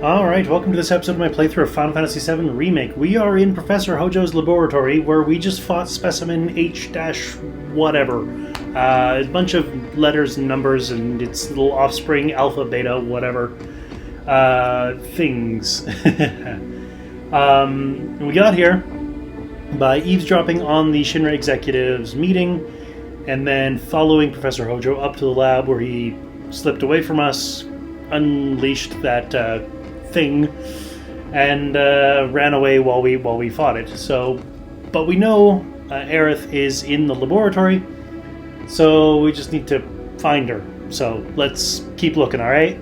Alright, welcome to this episode of my playthrough of Final Fantasy VII Remake. We are in Professor Hojo's laboratory, where we just fought Specimen H-whatever. A bunch of letters and numbers, and its little offspring, alpha, beta, whatever. Things. We got here by eavesdropping on the Shinra executives' meeting, and then following Professor Hojo up to the lab where he slipped away from us, unleashed that thing, and ran away while we fought it. So, but we know Aerith is in the laboratory, so we just need to find her. So let's keep looking, all right?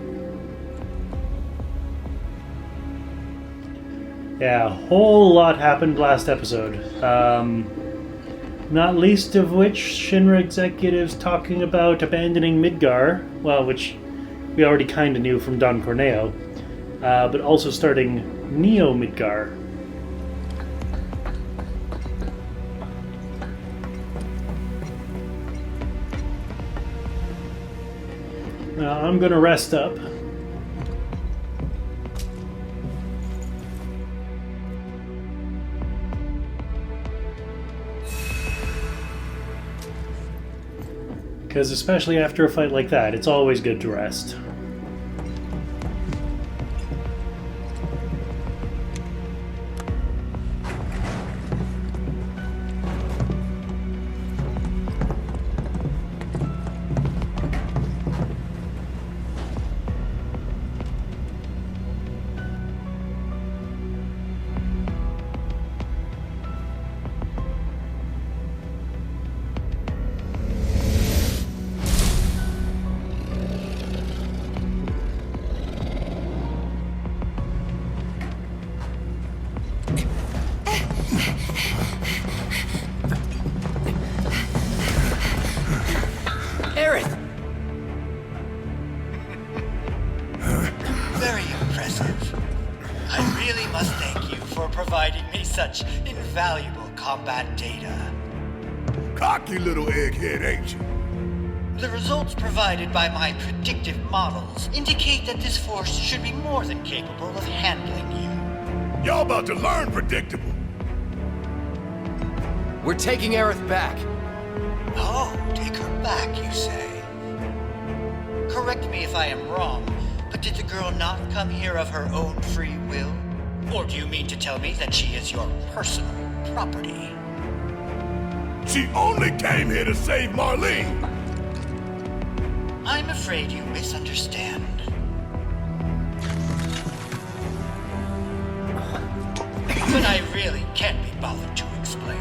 Yeah, a whole lot happened last episode. Not least of which Shinra executives talking about abandoning Midgar, well, which we already kind of knew from Don Corneo, but also starting Neo Midgar. Now I'm gonna rest up. Because especially after a fight like that, it's always good to rest. Aerith! Very impressive. I really must thank you for providing me such invaluable combat data. Cocky little egghead, ain't you? The results provided by my predictive models indicate that this force should be more than capable of handling you. Y'all about to learn predictable. We're taking Aerith back. Oh, take her back, you say? Correct me if I am wrong, but did the girl not come here of her own free will? Or do you mean to tell me that she is your personal property? She only came here to save Marlene. I'm afraid you misunderstand. But I really can't be bothered to explain.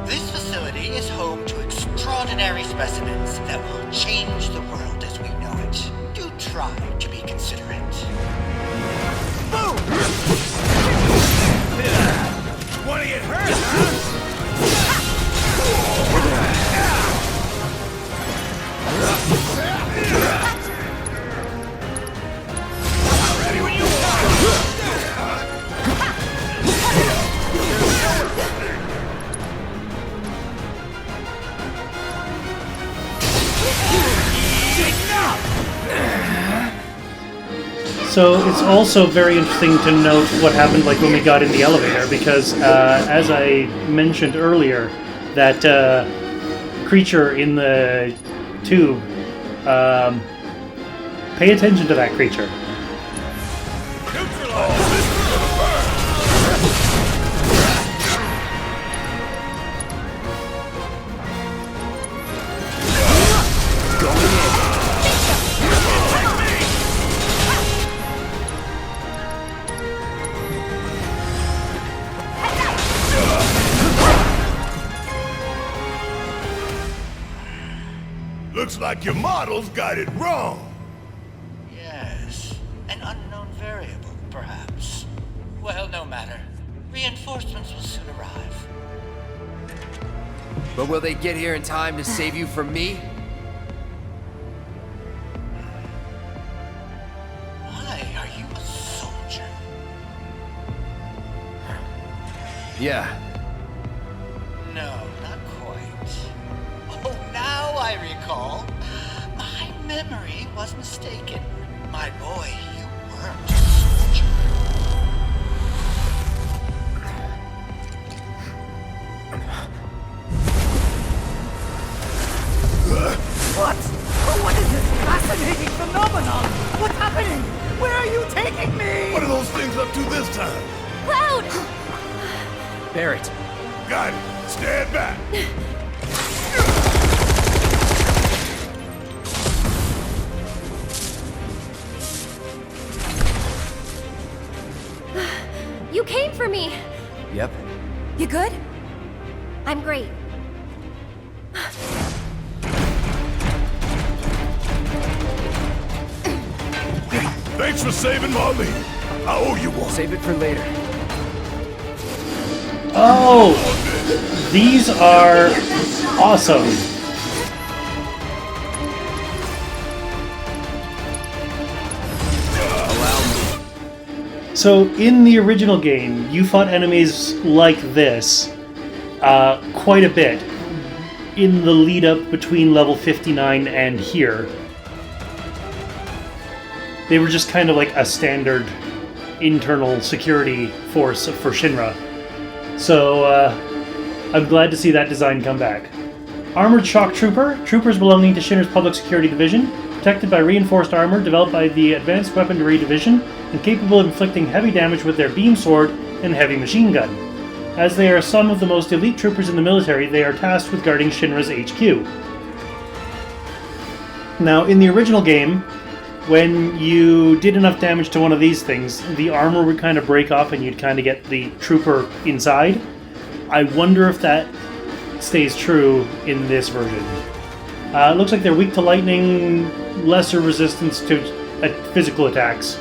This facility is home to extraordinary specimens that will change the world as we know it. Do try to be considerate. Boom! Wanna get hurt, huh? Ready when you are! So it's also very interesting to note what happened like when we got in the elevator, because as I mentioned earlier, that creature in the tube, pay attention to that creature. Looks like your models got it wrong. Yes, an unknown variable, perhaps. Well, no matter. Reinforcements will soon arrive. But will they get here in time to save you from me? Why, are you a soldier? Yeah. No, not quite. Oh, now I recall. My memory was mistaken. My boy, you weren't a What is this fascinating phenomenon? What's happening? Where are you taking me? What are those things up to this time? Cloud! Barrett, Got it. Stand back. You came for me! yep. You good? I'm great. Thanks for saving my lead. I owe you one. Save it for later. Oh! These are awesome. So, in the original game, you fought enemies like this quite a bit in the lead up between level 59 and here. They were just kind of like a standard internal security force for Shinra. So, I'm glad to see that design come back. Armored Shock Trooper. Troopers belonging to Shinra's Public Security Division, protected by reinforced armor developed by the Advanced Weaponry Division, and capable of inflicting heavy damage with their beam sword and heavy machine gun. As they are some of the most elite troopers in the military, they are tasked with guarding Shinra's HQ. Now, in the original game, when you did enough damage to one of these things, the armor would kind of break off and you'd kind of get the trooper inside. I wonder if that stays true in this version. It looks like they're weak to lightning, lesser resistance to physical attacks.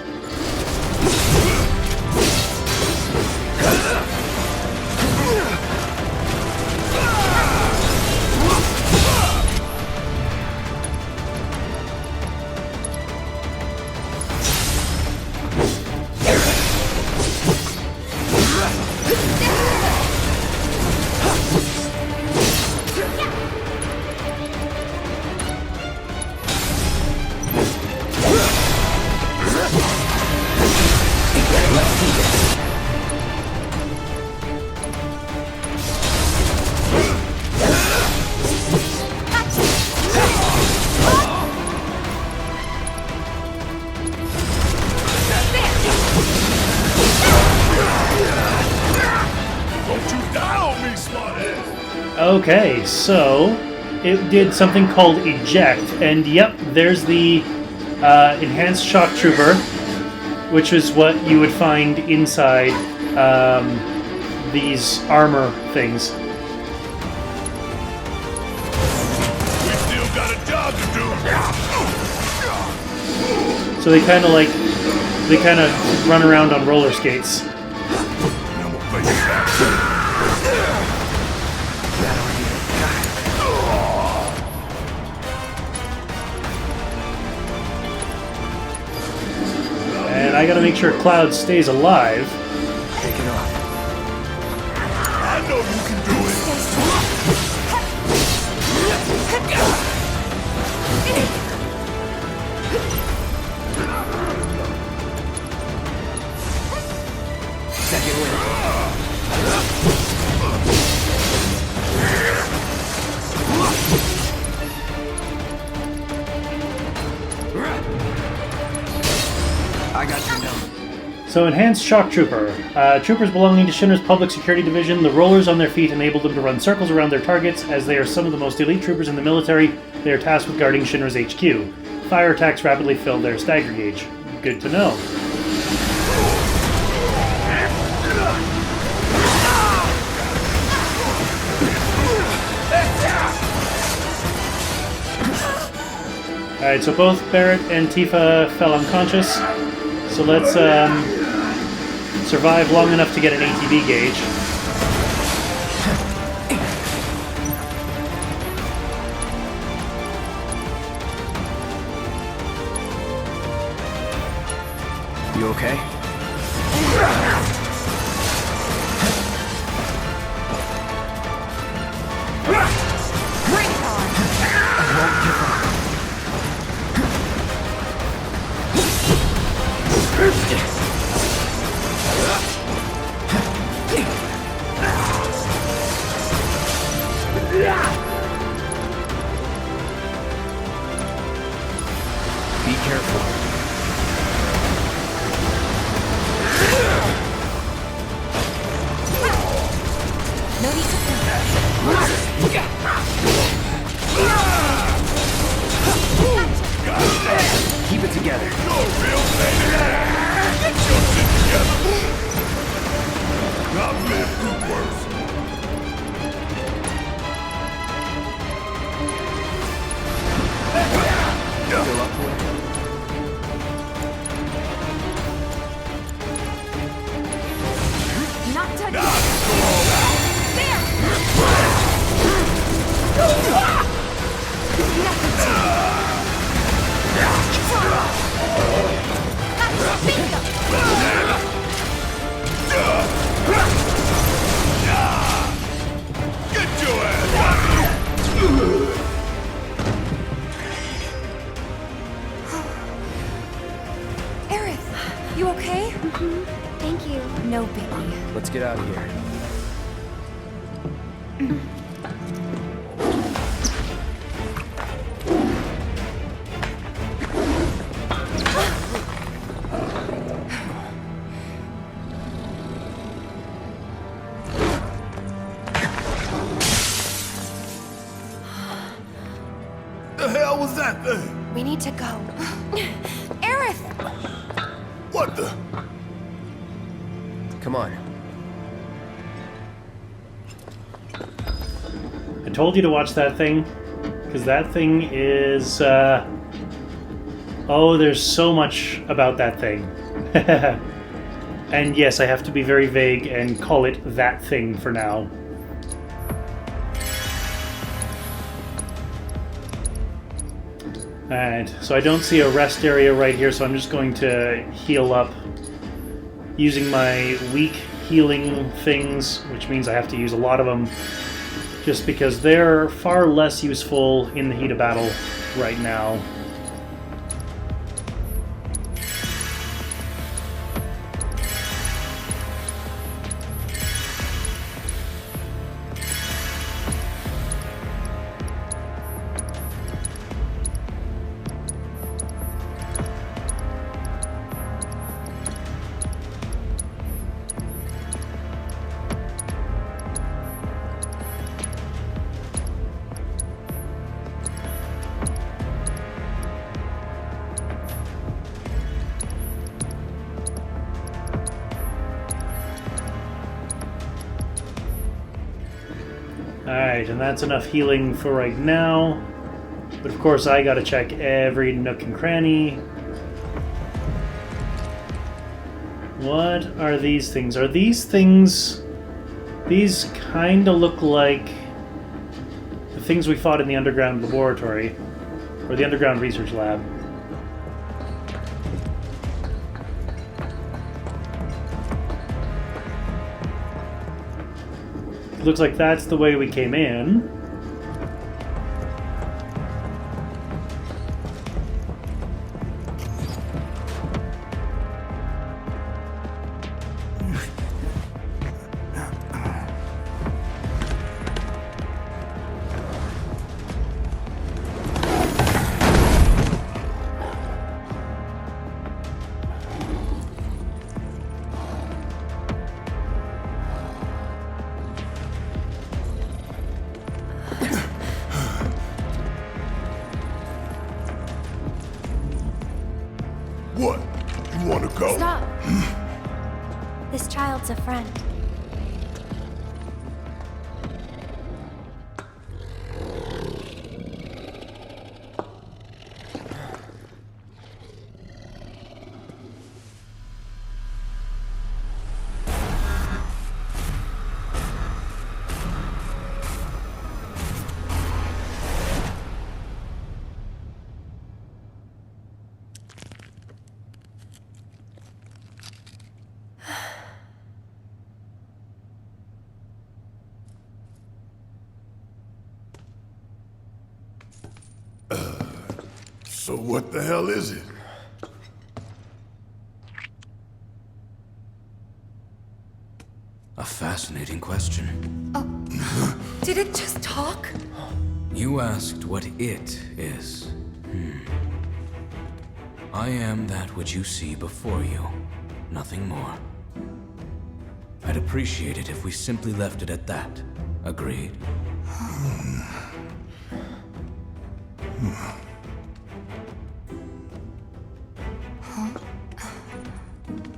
Okay, so it did something called eject, and yep, there's the enhanced shock trooper, which is what you would find inside these armor things. We still got a job to do. So they kind of run around on roller skates. I'm gonna face you back. And I gotta make sure Cloud stays alive. Take it off. I know you can do it. Second wind. I got you now. So, Enhanced Shock Trooper. Troopers belonging to Shinra's Public Security Division, the rollers on their feet enable them to run circles around their targets. As they are some of the most elite troopers in the military, they are tasked with guarding Shinra's HQ. Fire attacks rapidly fill their stagger gauge. Good to know. Alright, so both Barrett and Tifa fell unconscious. So let's survive long enough to get an ATB gauge. You okay? Bring it on! Careful. No need to think. Keep it together. You're real lady. Get your shit together. I've lived through worse. Still up for it? Not done Nah, yet. go all out. There! Nothing to Bingo! Get your ass out of here. Aerith, you okay? Thank you. No biggie. Let's get out of here. The hell was that thing? We need to go. Aerith! What the? Come on. I told you to watch that thing, because that thing is, oh, there's so much about that thing. And yes, I have to be very vague and call it that thing for now. Alright, so I don't see a rest area right here, so I'm just going to heal up using my weak healing things, which means I have to use a lot of them, just because they're far less useful in the heat of battle right now. Alright, and that's enough healing for right now. But of course I gotta check every nook and cranny. What are these things? Are these things... These kinda look like the things we fought in the underground laboratory. Or the underground research lab. Looks like that's the way we came in. What? You want to go? Stop. This child's a friend. So what the hell is it? A fascinating question. Did it just talk? You asked what it is. I am that which you see before you. Nothing more. I'd appreciate it if we simply left it at that. Agreed?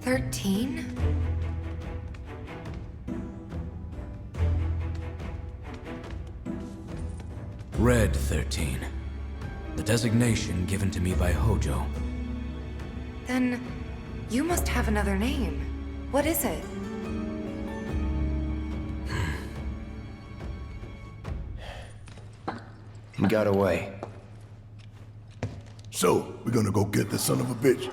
13? Red 13. The designation given to me by Hojo. Then you must have another name. What is it? He got away. So, we're gonna go get the son of a bitch.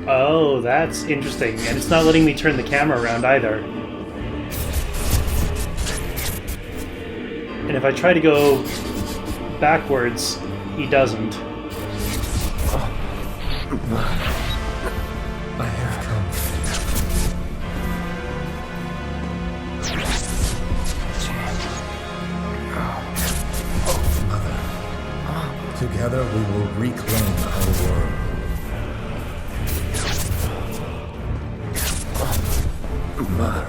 Oh, that's interesting. And it's not letting me turn the camera around either. And if I try to go backwards, he doesn't. I have come. Mother. Together we will reclaim our world. Mother.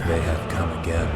They have come again.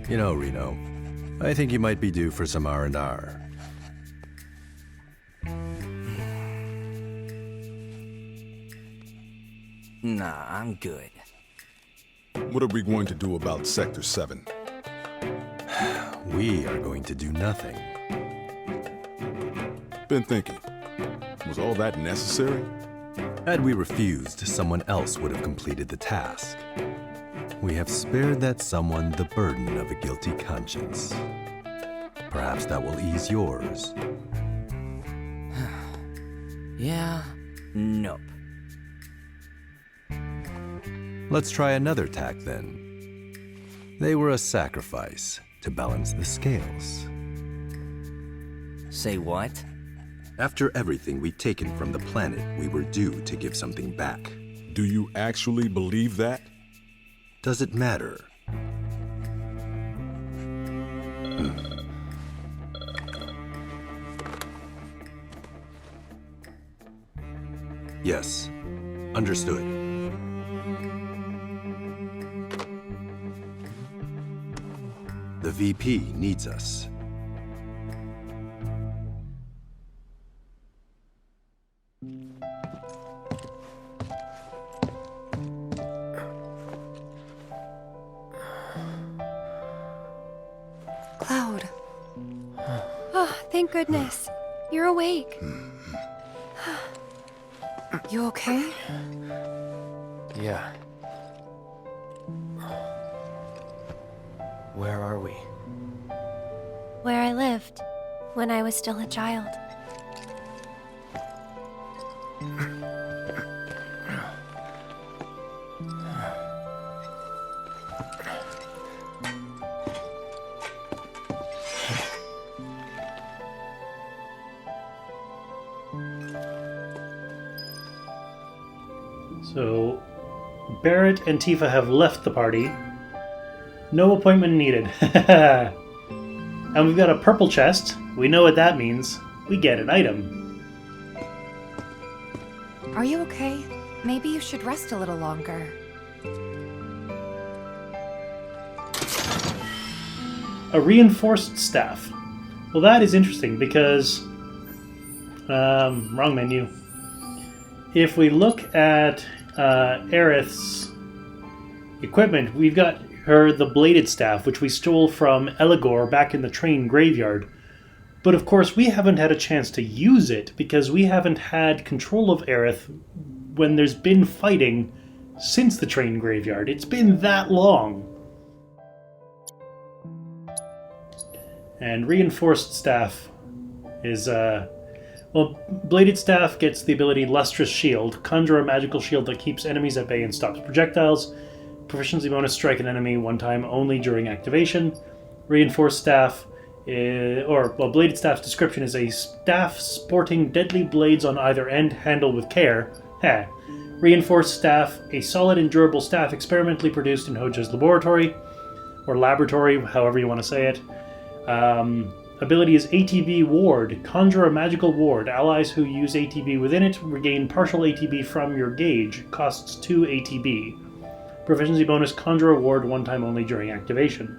You know, Reno, I think you might be due for some R&R. Nah, I'm good. What are we going to do about Sector 7? We are going to do nothing. Been thinking, was all that necessary? Had we refused, someone else would have completed the task. We have spared that someone the burden of a guilty conscience. Perhaps that will ease yours. Yeah, nope. Let's try another tack then. They were a sacrifice to balance the scales. Say what? After everything we'd taken from the planet, we were due to give something back. Do you actually believe that? Does it matter? Yes, understood. The VP needs us. Cloud. Oh, thank goodness. You're awake. You okay? Yeah. Where are we? Where I lived, when I was still a child. So, Barrett and Tifa have left the party. No appointment needed. And we've got a purple chest. We know what that means. We get an item. Are you okay? Maybe you should rest a little longer. A reinforced staff. Well, that is interesting because... wrong menu. If we look at Aerith's equipment, we've got her the bladed staff, which we stole from Eligor back in the train graveyard. But of course, we haven't had a chance to use it because we haven't had control of Aerith when there's been fighting since the train graveyard. It's been that long. And reinforced staff is, well, bladed staff gets the ability Lustrous Shield. Conjure a magical shield that keeps enemies at bay and stops projectiles. Proficiency bonus, strike an enemy one time only during activation. Reinforced staff, bladed staff's description is a staff sporting deadly blades on either end, handled with care. Reinforced staff, a solid and durable staff experimentally produced in Hojo's laboratory, or laboratory, however you want to say it. Ability is ATB Ward. Conjure a magical ward. Allies who use ATB within it regain partial ATB from your gauge. Costs 2 ATB. Proficiency bonus, conjure a ward one time only during activation.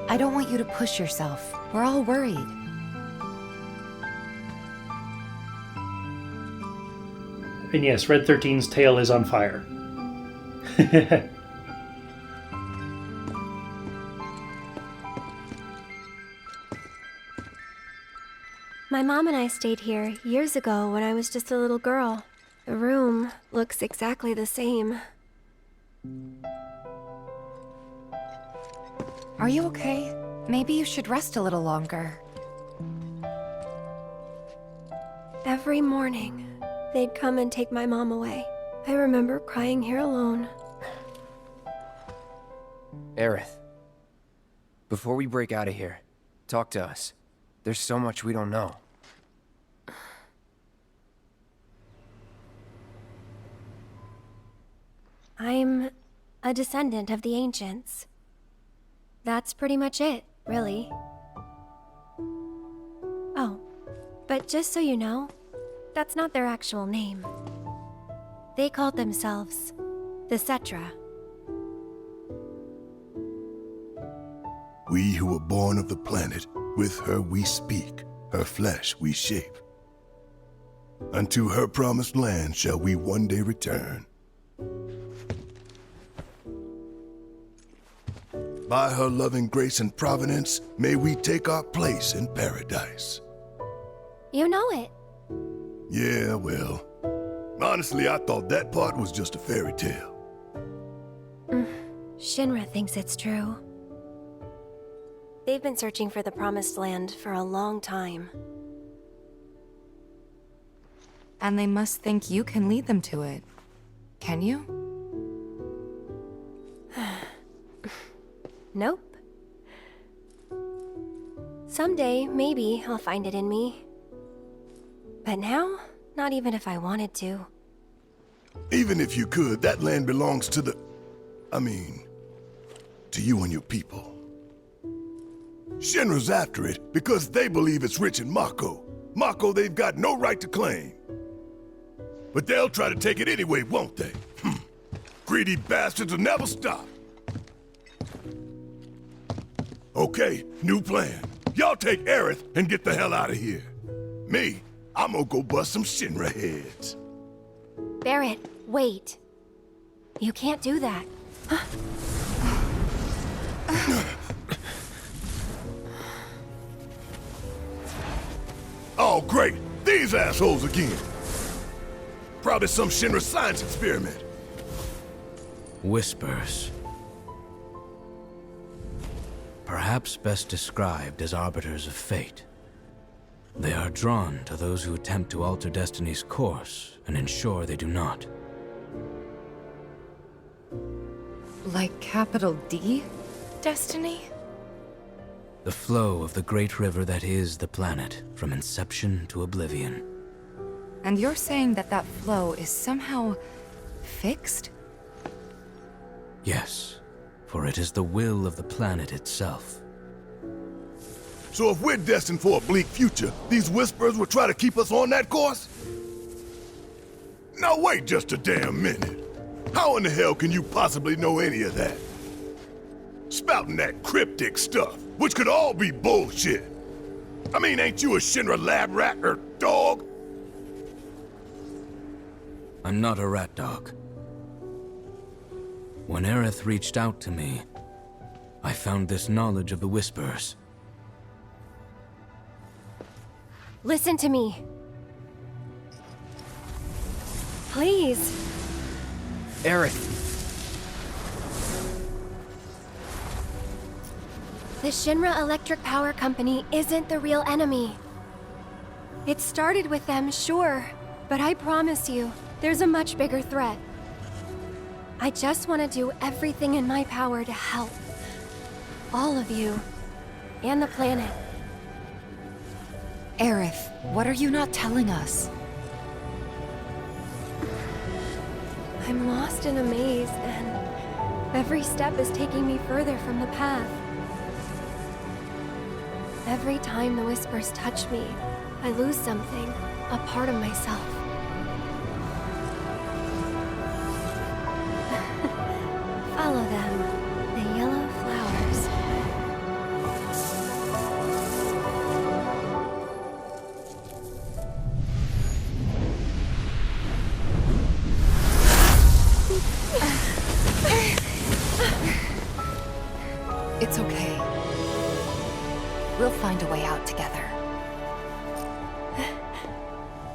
I don't want you to push yourself. We're all worried. And yes, Red 13's tail is on fire. My mom and I stayed here years ago when I was just a little girl. The room looks exactly the same. Are you okay? Maybe you should rest a little longer. Every morning, they'd come and take my mom away. I remember crying here alone. Aerith, before we break out of here, talk to us. There's so much we don't know. I'm a descendant of the ancients. That's pretty much it, really. Oh, but just so you know, that's not their actual name. They called themselves the Cetra. We who were born of the planet, with her we speak, her flesh we shape. Unto her promised land shall we one day return. By her loving grace and providence, may we take our place in paradise. You know it. Yeah, well, honestly, I thought that part was just a fairy tale. Shinra thinks it's true. They've been searching for the Promised Land for a long time. And they must think you can lead them to it. Can you? Nope. Someday, maybe, I'll find it in me. But now, not even if I wanted to. Even if you could, that land belongs to the... to you and your people. Shinra's after it because they believe it's rich in Mako. Mako they've got no right to claim. But they'll try to take it anyway, won't they? Greedy bastards will never stop. Okay, new plan. Y'all take Aerith and get the hell out of here. Me, I'm gonna go bust some Shinra heads. Barrett, wait. You can't do that. Oh, great. These assholes again. Probably some Shinra science experiment. Whispers. Perhaps best described as arbiters of fate. They are drawn to those who attempt to alter destiny's course and ensure they do not. Like capital D? Destiny? The flow of the great river that is the planet, from inception to oblivion. And you're saying that that flow is somehow fixed? Yes, for it is the will of the planet itself. So if we're destined for a bleak future, these Whisperers will try to keep us on that course? Now wait just a damn minute. How in the hell can you possibly know any of that? Spouting that cryptic stuff, which could all be bullshit. I mean, ain't you a Shinra lab rat or dog? I'm not a rat dog. When Aerith reached out to me, I found this knowledge of the Whispers. Listen to me. Please. Aerith. The Shinra Electric Power Company isn't the real enemy. It started with them, sure, but I promise you, there's a much bigger threat. I just want to do everything in my power to help. All of you. And the planet. Aerith, what are you not telling us? I'm lost in a maze, and every step is taking me further from the path. Every time the Whispers touch me, I lose something, a part of myself. Follow them, the yellow flowers. It's okay. We'll find a way out together.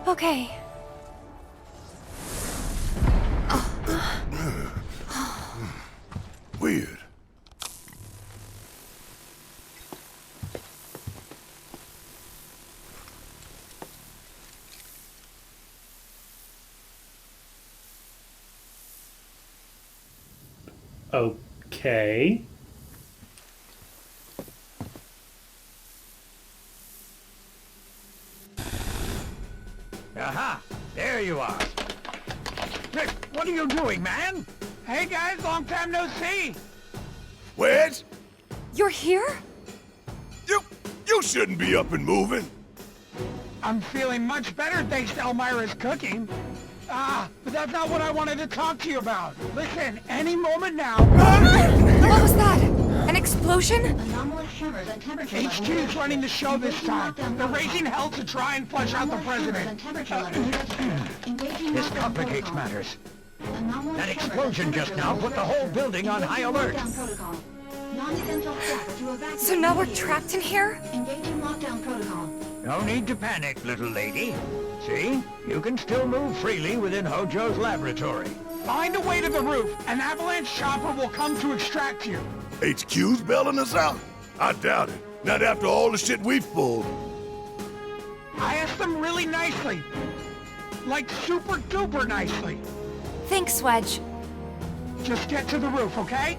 Okay. Weird. Okay. Aha! There you are. Rick, what are you doing, man? Hey guys, long time no see. Wedge? You're here? You shouldn't be up and moving. I'm feeling much better thanks to Elmira's cooking. But that's not what I wanted to talk to you about. Listen, any moment now... What was that? An explosion? HQ's running the show this time. They're raising hell to try and flush out the president. This complicates matters. That explosion just now put the whole building on high alert. So now we're trapped in here? No need to panic, little lady. See? You can still move freely within Hojo's laboratory. Find a way to the roof. An avalanche chopper will come to extract you. HQ's bailing us out? I doubt it. Not after all the shit we've pulled. I asked them really nicely. Like super duper nicely. Thanks, Wedge. Just get to the roof, okay?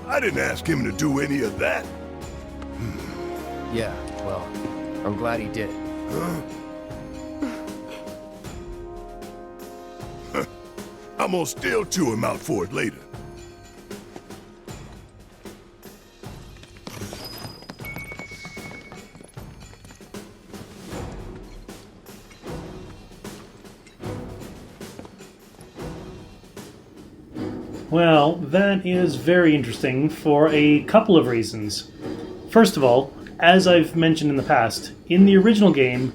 I didn't ask him to do any of that. Yeah, well, I'm glad he did. I'm gonna still chew him out for it later. Well, that is very interesting for a couple of reasons. First of all, as I've mentioned in the past, in the original game,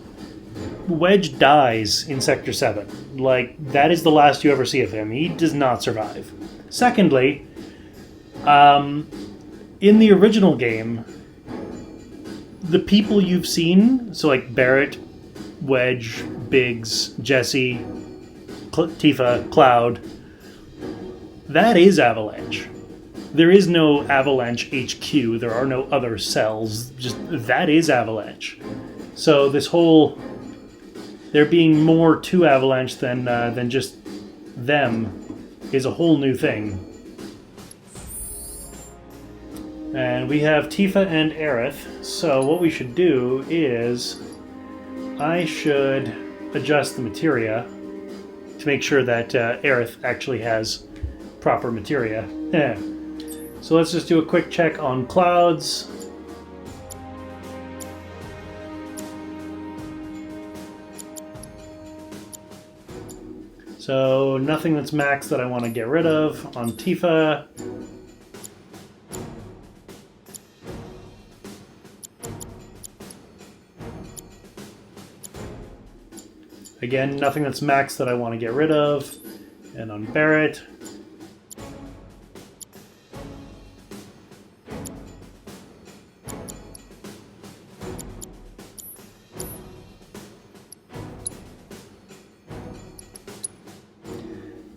Wedge dies in Sector 7. Like, that is the last you ever see of him. He does not survive. Secondly, in the original game, the people you've seen, so like Barrett, Wedge, Biggs, Jesse, Tifa, Cloud, that is Avalanche. there is no Avalanche HQ. There are no other cells. Just that is Avalanche. So this whole there being more to Avalanche than just them is a whole new thing. And we have Tifa and Aerith. So what we should do is I should adjust the materia to make sure that Aerith actually has proper materia. Yeah. So let's just do a quick check on clouds. So nothing that's maxed that I want to get rid of on Tifa. Again, nothing that's maxed that I want to get rid of. And on Barrett.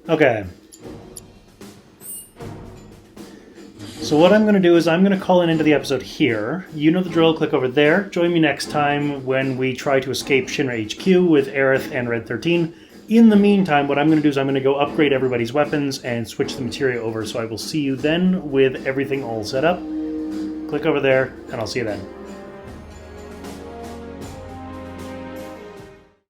Okay. So what I'm going to do is I'm going to call an end to the episode here. You know the drill, click over there. Join me next time when we try to escape Shinra HQ with Aerith and Red 13. In the meantime, what I'm going to do is I'm going to go upgrade everybody's weapons and switch the materia over. So I will see you then with everything all set up. Click over there, and I'll see you then.